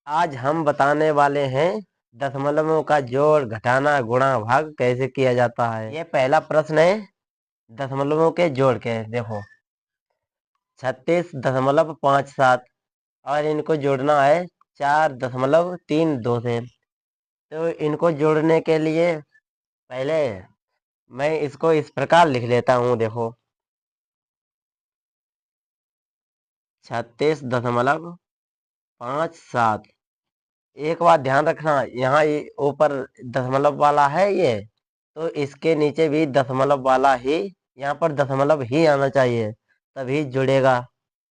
आज हम बताने वाले हैं दशमलवों का जोड़ घटाना गुणा भाग कैसे किया जाता है। ये पहला प्रश्न है दशमलवों के जोड़ के। देखो 36.57 और इनको जोड़ना है 4.32 से। तो इनको जोड़ने के लिए पहले मैं इसको इस प्रकार लिख लेता हूँ। देखो 36.57। एक बात ध्यान रखना, यहाँ ये ऊपर दशमलव वाला है ये, तो इसके नीचे भी दशमलव वाला ही, यहाँ पर दशमलव ही आना चाहिए तभी जुड़ेगा।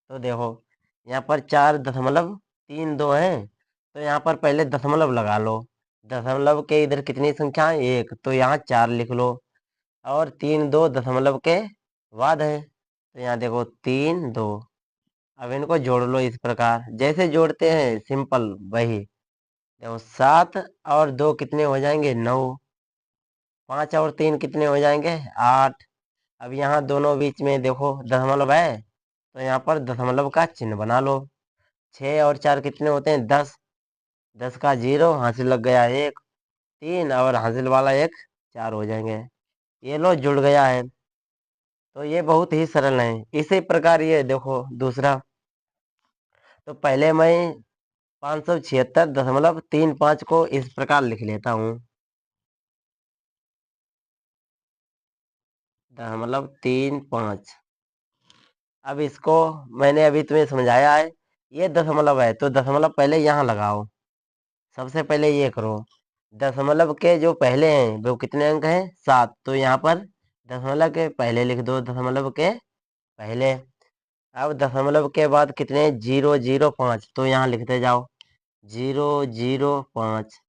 तो देखो यहाँ पर 4.32 है, तो यहाँ पर पहले दशमलव लगा लो। दशमलव के इधर कितनी संख्या है? एक, तो यहाँ 4 लिख लो। और 3 2 दशमलव के बाद है, तो यहाँ देखो 3 2। अब इनको जोड़ लो इस प्रकार, जैसे जोड़ते हैं सिंपल वही। देखो 7 और 2 कितने हो जाएंगे? 9। 5 और 3 कितने हो जाएंगे? 8। अब यहाँ दोनों बीच में देखो दशमलव है, तो यहाँ पर दशमलव का चिन्ह बना लो। 6 और 4 कितने होते हैं? 10। 10 का 0, हासिल लग गया 1। 3 और हासिल वाला 1, 4 हो जाएंगे। ये लो जुड़ गया है। तो ये बहुत ही सरल है। इसी प्रकार ये देखो दूसरा। तो पहले मैं 576.35 को इस प्रकार लिख लेता हूँ। दशमलव 35। अब इसको मैंने अभी तुम्हें समझाया है, ये दशमलव है तो दशमलव पहले यहाँ लगाओ। सबसे पहले ये करो, दशमलव के जो पहले हैं वो कितने अंक हैं? 7। तो यहाँ पर दशमलव के पहले लिख दो, दशमलव के पहले। अब दशमलव के बाद कितने? 0.05। तो यहाँ लिखते जाओ 0.05।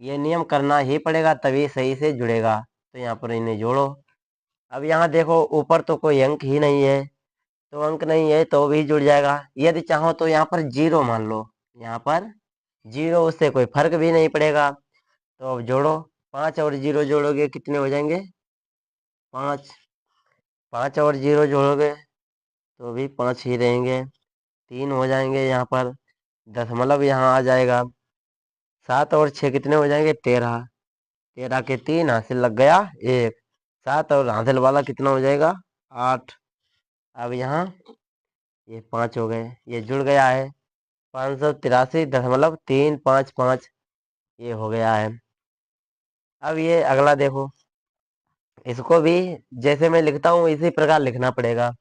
ये नियम करना ही पड़ेगा तभी सही से जुड़ेगा। तो यहाँ पर इन्हें जोड़ो। अब यहाँ देखो ऊपर तो कोई अंक ही नहीं है, तो अंक नहीं है तो भी जुड़ जाएगा। यदि चाहो तो यहाँ पर 0 मान लो, यहाँ पर 0, उससे कोई फर्क भी नहीं पड़ेगा। तो अब जोड़ो, 5 और 0 जोड़ोगे कितने हो जाएंगे? 5। 5 और 0 जोड़ोगे तो भी 5 ही रहेंगे, 3 हो जाएंगे। यहाँ पर दशमलव यहाँ आ जाएगा। 7 और 6 कितने हो जाएंगे? 13। 13 के 3, हासिल लग गया 1। 7 और हासिल वाला कितना हो जाएगा? 8। अब यहाँ ये 5 हो गए, ये जुड़ गया है। 583.355 ये हो गया है। अब ये अगला देखो, इसको भी जैसे मैं लिखता हूँ इसी प्रकार लिखना पड़ेगा।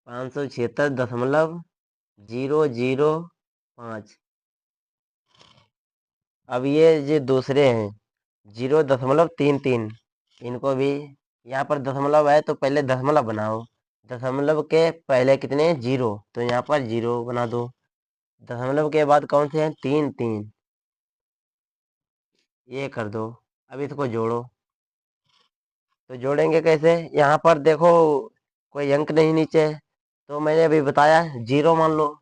576.005। अब ये दूसरे हैं 0.33, इनको भी यहाँ पर दशमलव है तो पहले दशमलव बनाओ। दशमलव के पहले कितने? 0। तो यहाँ पर 0 बना दो। दशमलव के बाद कौन से हैं? 3 ये कर दो। अब इसको जोड़ो। तो जोड़ेंगे कैसे? यहाँ पर देखो कोई अंक नहीं नीचे, तो मैंने अभी बताया 0 मान लो,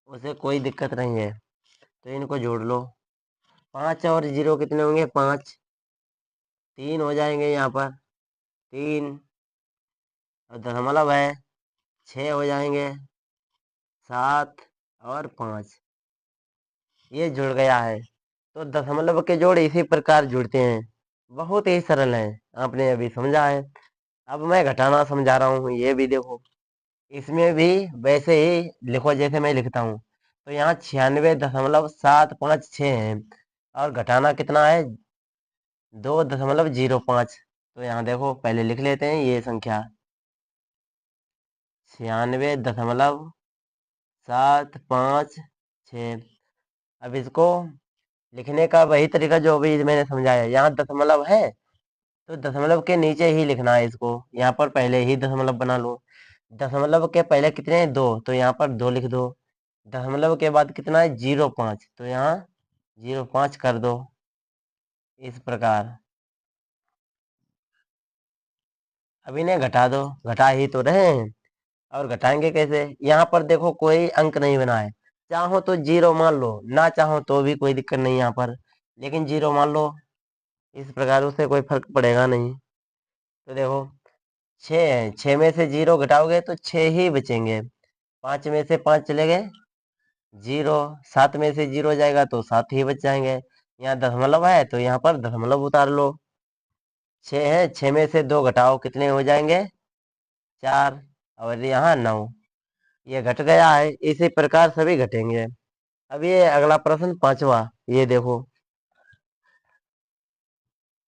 उसे कोई दिक्कत नहीं है। तो इनको जोड़ लो। 5 और 0 कितने होंगे? 5। 3 हो जाएंगे यहाँ पर, 3। और दशमलव है 6 हो जाएंगे, 7 और 5। ये जुड़ गया है। तो दशमलव के जोड़ इसी प्रकार जुड़ते हैं, बहुत ही सरल है। आपने अभी समझा है। अब मैं घटाना समझा रहा हूँ, ये भी देखो। इसमें भी वैसे ही लिखो जैसे मैं लिखता हूँ। तो यहाँ 96.756 है, और घटाना कितना है? 2.05। तो यहाँ देखो पहले लिख लेते हैं ये संख्या 96.756। अब इसको लिखने का वही तरीका जो अभी मैंने समझाया। यहाँ दशमलव है तो दशमलव के नीचे ही लिखना है इसको, यहाँ पर पहले ही दशमलव बना लो। दशमलव के पहले कितने हैं? 2। तो यहाँ पर 2 लिख दो। दशमलव के बाद कितना है? 0.5। तो यहाँ 0.5 कर दो इस प्रकार। अब इन्हें घटा दो, घटा ही तो रहे हैं। और घटाएंगे कैसे? यहाँ पर देखो कोई अंक नहीं बना है, चाहो तो 0 मान लो, ना चाहो तो भी कोई दिक्कत नहीं यहाँ पर, लेकिन 0 मान लो। इस प्रकार उससे कोई फर्क पड़ेगा नहीं। तो देखो छः है, 6 में से 0 घटाओगे तो 6 ही बचेंगे। 5 में से 5 चले गए 0, 7 में से 0 जाएगा तो 7 ही बच जाएंगे। यहाँ दशमलव है तो यहाँ पर दशमलव उतार लो। 6 है, 6 में से 2 घटाओ कितने हो जाएंगे 4, और यहाँ 9। ये घट गया है, इसी प्रकार सभी घटेंगे। अब ये अगला प्रश्न 5वां, ये देखो।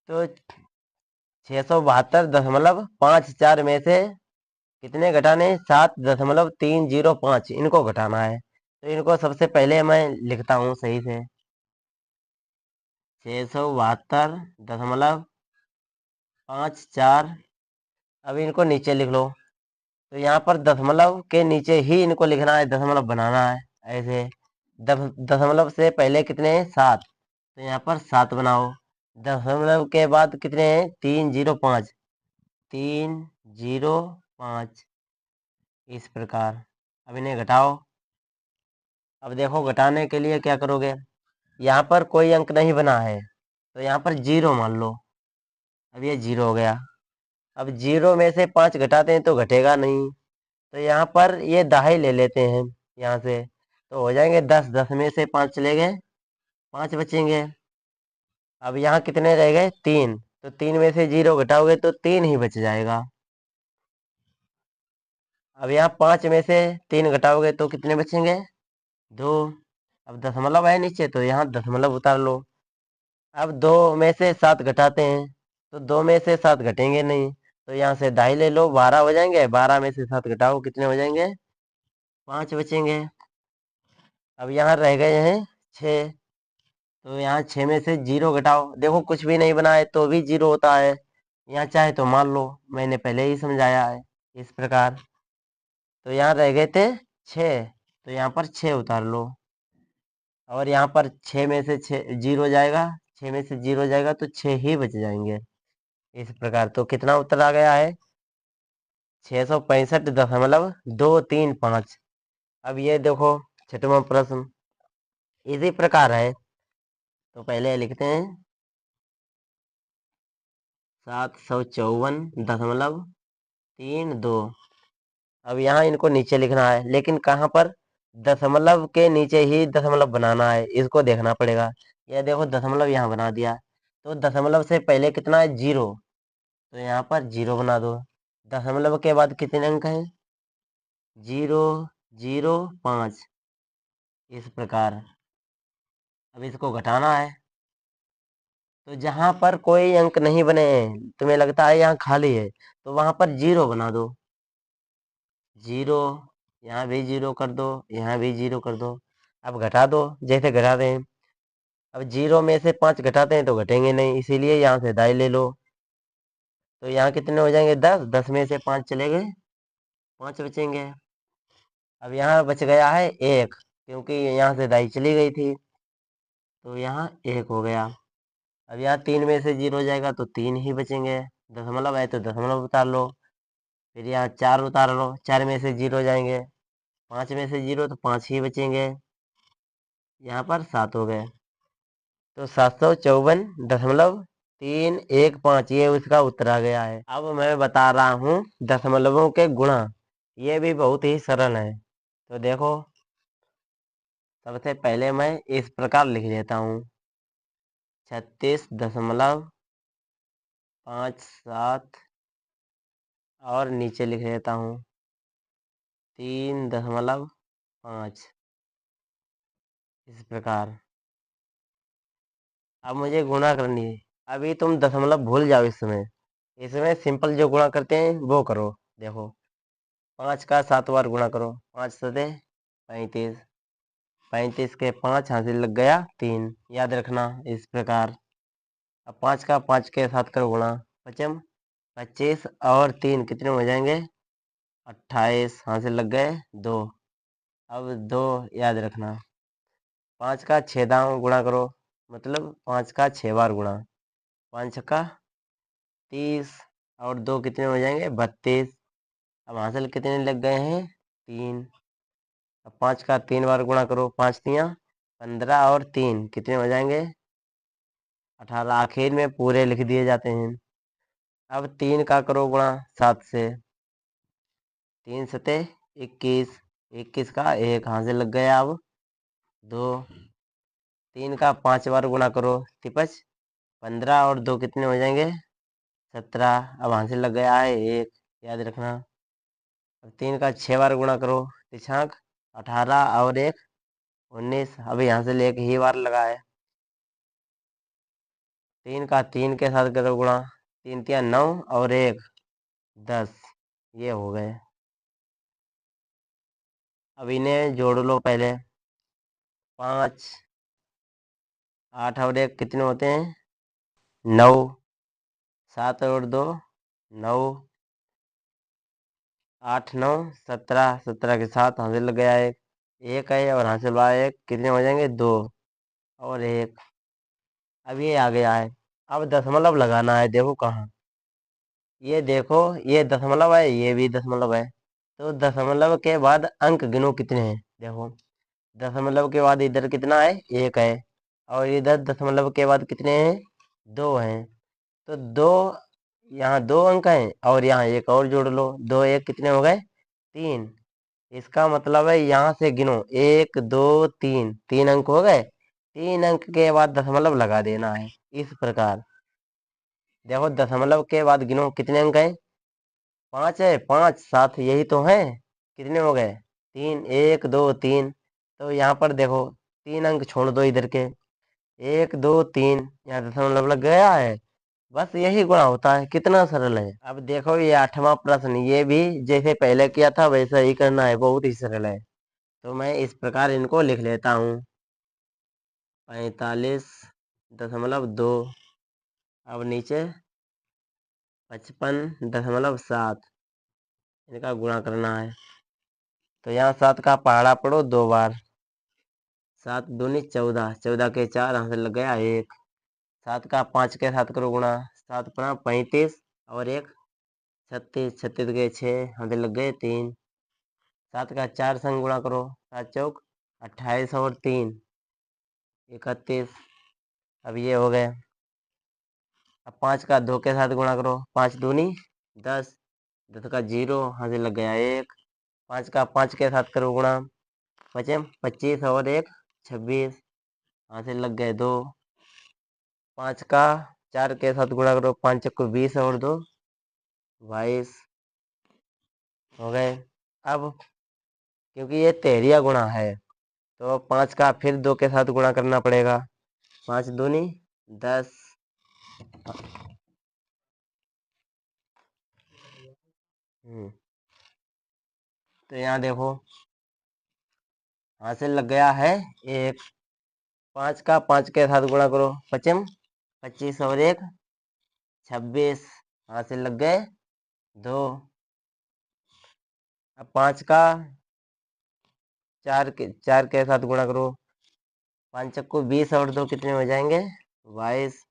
तो 672.54 में से कितने घटाने 7.305 इनको घटाना है। तो इनको सबसे पहले मैं लिखता हूँ सही से। 672.54, अब इनको नीचे लिख लो। तो यहाँ पर दशमलव के नीचे ही इनको लिखना है, दशमलव बनाना है ऐसे। दशमलव से पहले कितने हैं 7, तो यहाँ पर 7 बनाओ। दशमलव के बाद कितने हैं 305, 305 इस प्रकार। अब इन्हें घटाओ। अब देखो घटाने के लिए क्या करोगे, यहाँ पर कोई अंक नहीं बना है तो यहाँ पर 0 मान लो। अब ये 0 हो गया। अब 0 में से 5 घटाते हैं तो घटेगा नहीं, तो यहाँ पर ये दाही ले लेते हैं यहाँ से, तो हो जाएंगे 10। 10 में से 5 चले गए, 5 बचेंगे। अब यहाँ कितने रह गए 3, तो 3 में से 0 घटाओगे तो 3 ही बच जाएगा। अब यहाँ 5 में से 3 घटाओगे तो कितने बचेंगे 2। अब दशमलव है नीचे तो यहाँ दशमलव उतार लो। अब 2 में से 7 घटाते हैं तो 2 में से 7 घटेंगे नहीं, तो यहाँ से दाही ले लो, 12 हो जाएंगे। 12 में से 7 घटाओ कितने हो जाएंगे 5 बचेंगे। अब यहाँ रह गए हैं 6, तो यहाँ 6 में से 0 घटाओ। देखो कुछ भी नहीं बना है तो भी 0 होता है, यहाँ चाहे तो मान लो, मैंने पहले ही समझाया है इस प्रकार। तो यहाँ रह गए थे 6, तो यहाँ पर 6 उतार लो। और यहाँ पर 6 में से 0 जाएगा, 6 में से 0 जाएगा तो 6 ही बच जाएंगे इस प्रकार। तो कितना उत्तर आ गया है 665.235। अब ये देखो 6वां प्रश्न इसी प्रकार है, तो पहले लिखते हैं 754.32। अब यहाँ इनको नीचे लिखना है, लेकिन कहाँ पर दशमलव के नीचे ही दशमलव बनाना है, इसको देखना पड़ेगा। यह देखो दशमलव यहाँ बना दिया, तो दशमलव से पहले कितना है 0, तो यहाँ पर 0 बना दो। दशमलव के बाद कितने अंक हैं 005 इस प्रकार। अब इसको घटाना है, तो जहाँ पर कोई अंक नहीं बने हैं, तुम्हें लगता है यहाँ खाली है, तो वहां पर 0 बना दो। 0, यहाँ भी 0 कर दो, यहाँ भी 0 कर दो। अब घटा दो जैसे घटाते हैं। अब 0 में से 5 घटाते हैं तो घटेंगे नहीं, इसीलिए यहाँ से दाई ले लो। तो यहाँ कितने हो जाएंगे 10। 10 में से 5 चले गए, 5 बचेंगे। अब यहाँ बच गया है 1, क्योंकि यहाँ से दाई चली गई थी, तो यहाँ 1 हो गया। अब यहाँ 3 में से 0 जाएगा तो 3 ही बचेंगे। दशमलव है तो दशमलव उतार लो। फिर यहाँ 4 उतार लो, 4 में से 0 जाएंगे, 5 में से 0 तो 5 ही बचेंगे। यहाँ पर 7 हो गए, तो 754.315 ये उसका उत्तर आ गया है। अब मैं बता रहा हूँ दशमलवों के गुणा, ये भी बहुत ही सरल है। तो देखो सबसे पहले मैं इस प्रकार लिख लेता हूँ 36.57 और नीचे लिख लेता हूँ 3.5 इस प्रकार। अब मुझे गुणा करनी है। अभी तुम दशमलव भूल जाओ, इसमें सिंपल जो गुणा करते हैं वो करो। देखो 5 का 7 बार गुणा करो, 5 सते 35, 35 के 5 हासिल लग गया 3, याद रखना इस प्रकार। अब 5 का 5 के साथ करो गुणा, पचम 25 और 3 कितने हो जाएंगे 28, हासिल लग गए 2। अब 2 याद रखना। 5 का 6 दांव गुणा करो, मतलब 5 का 6 बार गुणा, 5 का 30 और 2 कितने हो जाएंगे 32। अब हासिल कितने लग गए हैं 3। अब 5 का 3 बार गुणा करो, 5 तियाँ 15 और 3 कितने हो जाएंगे 18। आखिर में पूरे लिख दिए जाते हैं। अब 3 का करो गुणा 7 से, 3 सते 21, 21 का 1 हाथ से लग गया। अब 2, 3 का 5 बार गुणा करो 53, 15 और 2 कितने हो जाएंगे 17। अब हाथ से लग गया है 1, याद रखना। अब 3 का 6 बार गुणा करो 6, 18 और 1 19। अब यहाँ से ले 1 ही बार लगा है। 3 का 3 के साथ करो गुणा, 3 तिया 9 और 1 10, ये हो गए। अब इन्हें जोड़ लो पहले, 5, 8 और 1 कितने होते हैं 9, 7 और 2 9, 8 9 17, 17 के साथ हासिल लग गया एक है और हासिल हुआ 1, कितने हो जाएंगे 2 और 1। अब ये आ गया है। अब दशमलव लगाना है, देखो कहाँ, ये देखो ये दशमलव है, ये भी दशमलव है। तो दशमलव के बाद अंक गिनो कितने हैं, देखो दशमलव के बाद इधर कितना है 1 है, और इधर दशमलव के बाद कितने हैं 2 हैं। तो 2, यहाँ 2 अंक हैं और यहाँ 1 और जोड़ लो, 2 1 कितने हो गए 3। इसका मतलब है यहाँ से गिनो 1 2 3, 3 अंक हो गए। 3 अंक के बाद दशमलव लगा देना है इस प्रकार। देखो दशमलव के बाद गिनो कितने अंक हैं 5 है, 5 7 यही तो है, कितने हो गए 3, 1 2 3। तो यहाँ पर देखो 3 अंक छोड़ दो इधर के, 1 2 3, यहाँ दशमलव लग गया है। बस यही गुणा होता है, कितना सरल है। अब देखो ये 8वां प्रश्न, ये भी जैसे पहले किया था वैसा ही करना है, बहुत ही सरल है। तो मैं इस प्रकार इनको लिख लेता हूँ, 45.2, अब नीचे 55.7, इनका गुणा करना है। तो यहाँ 7 का पहाड़ा पढ़ो 2 बार, 7 दूनी 14, 14 के 4 यहाँ से लग गया 1। 7 का 5 के साथ करो गुणा, 7 5 35 और 1 36, 36 के 6 यहाँ से लग गए 3। 7 का 4 संग गुणा करो, 7 चौक 28 और 3 31। अब ये हो गए। अब 5 का 2 के साथ गुणा करो, 5 दूनी 10, 10 का 0 यहाँ से लग गया 1। 5 का 5 के साथ करो गुणा, 25 और 1 26, यहाँ से लग गए 2। 5 का 4 के साथ गुणा करो, 5 चक्को 20 और 2 22 हो गए। अब क्योंकि ये तेहरिया गुणा है तो 5 का फिर 2 के साथ गुणा करना पड़ेगा, 5 दूनी 10। तो यहाँ देखो हासिल लग गया है 1। 5 का 5 के साथ गुणा करो, 25 और 1 26, हासिल लग गए 2। अब 5 का 4 के साथ गुणा करो, 5 चक्को 20 और 2 कितने हो जाएंगे 22।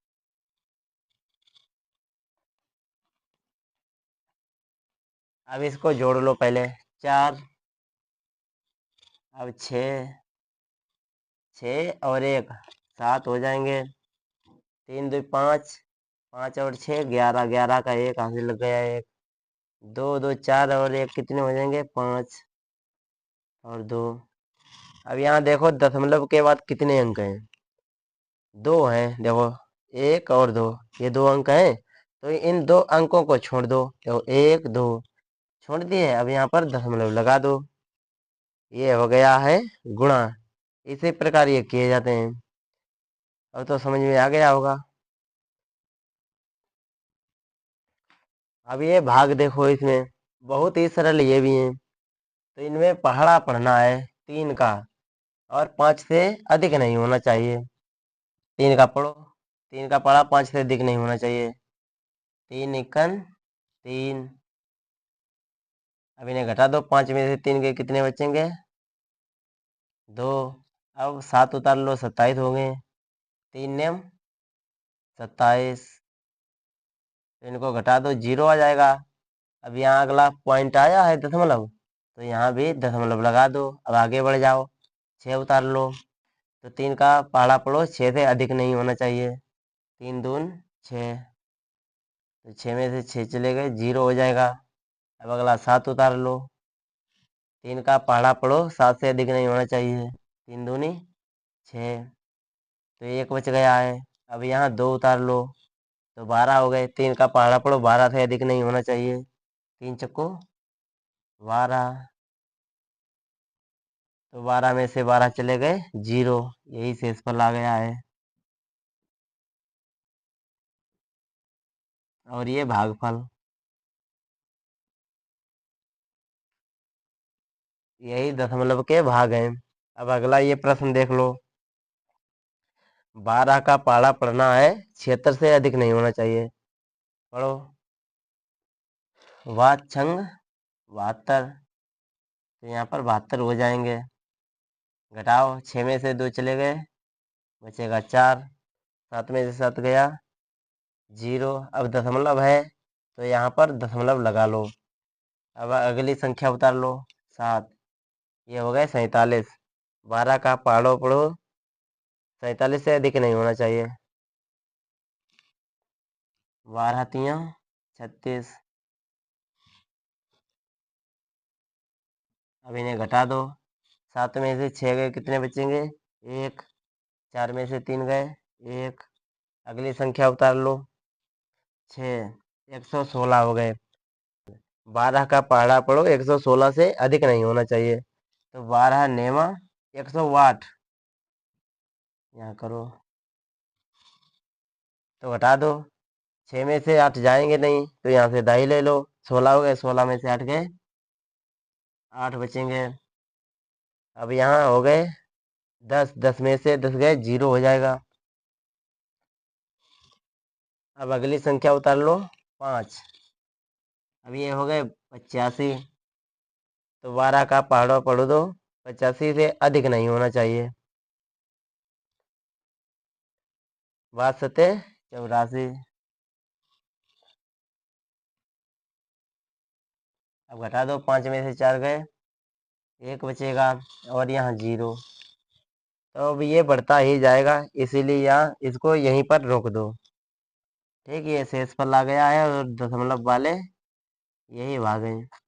अब इसको जोड़ लो पहले, 4 अब 6 और 1 7 हो जाएंगे, 3 2 5, 5 और 6 11, 11 का 1 हासिल लग गया 1। 2 2 4 और 1 कितने हो जाएंगे 5 और 2। अब यहाँ देखो दशमलव के बाद कितने अंक हैं 2 हैं, देखो 1 और 2, ये 2 अंक हैं। तो इन 2 अंकों को छोड़ दो, देखो 1 2 छोड़ दिए। अब यहाँ पर दशमलव लगा दो, ये हो गया है गुणा। इसी प्रकार ये किए जाते हैं। अब तो समझ में आ गया होगा। अब ये भाग देखो, इसमें बहुत ही सरल ये भी है। तो इनमें पहाड़ा पढ़ना है 3 का, और 5 से अधिक नहीं होना चाहिए। 3 का पढ़ो, 3 का पढ़ा 5 से अधिक नहीं होना चाहिए। 3 इक्कन 3। अब इन्हें घटा दो, 5 में से 3 के कितने बचेंगे 2। अब 7 उतार लो, 27 हो गए। 3 नेम 27, इनको घटा दो 0 आ जाएगा। अब यहाँ अगला पॉइंट आया है दशमलव, तो यहाँ भी दशमलव लगा दो। अब आगे बढ़ जाओ, 6 उतार लो, तो 3 का पहाड़ा पढ़ो 6 से अधिक नहीं होना चाहिए। 3 दून 6, तो 6 में से 6 चले गए, 0 हो जाएगा। अब अगला 7 उतार लो। 3 का पहाड़ा पढ़ो, 7 से अधिक नहीं होना चाहिए। 3 दूनी 6, तो 1 बच गया है। अब यहाँ 2 उतार लो, तो 12 हो गए। 3 का पहाड़ा पढ़ो, 12 से अधिक नहीं होना चाहिए। 3 चक्को 12, तो 12 में से 12 चले गए, 0। यही शेषफल आ गया है। और ये भागफल, यही दशमलव के भाग हैं। अब अगला ये प्रश्न देख लो। 12 का पहाड़ा पढ़ना है, 76 से अधिक नहीं होना चाहिए। पढ़ो। वात छंग 72, तो यहाँ पर 72 हो जाएंगे। घटाओ, 6 में से 2 चले गए, बचेगा 4। 7 में से 7 गया, 0। अब दशमलव है, तो यहाँ पर दशमलव लगा लो। अब अगली संख्या उतार लो, 7। ये हो गए 47। 12 का पहाड़ो पढ़ो, 47 से अधिक नहीं होना चाहिए। 12 तियां 36। अब इन्हें घटा दो। 7 में से 6 गए, कितने बचेंगे? 1। 4 में से 3 गए, 1। अगली संख्या उतार लो, 6। 116 हो गए। 12 का पहाड़ा पढ़ो, 116 से अधिक नहीं होना चाहिए। तो 12 नेमा 108, यहाँ करो, तो घटा दो। 6 में से 8 जाएंगे नहीं, तो यहाँ से दाई ले लो। 16 हो गए, 16 में से 8 गए, 8 बचेंगे। अब यहाँ हो गए 10। 10 में से 10 गए, 0 हो जाएगा। अब अगली संख्या उतार लो, 5। अब ये हो गए 85, तो 12 का पहाड़ा पढ़ो दो, 85 से अधिक नहीं होना चाहिए। 62 84। अब घटा दो, 5 में से 4 गए, 1 बचेगा, और यहाँ 0। तो अब ये बढ़ता ही जाएगा, इसीलिए यहाँ इसको यहीं पर रोक दो। ठीक है, ये शेषफल आ गया है, और दशमलव वाले यही भाग हैं।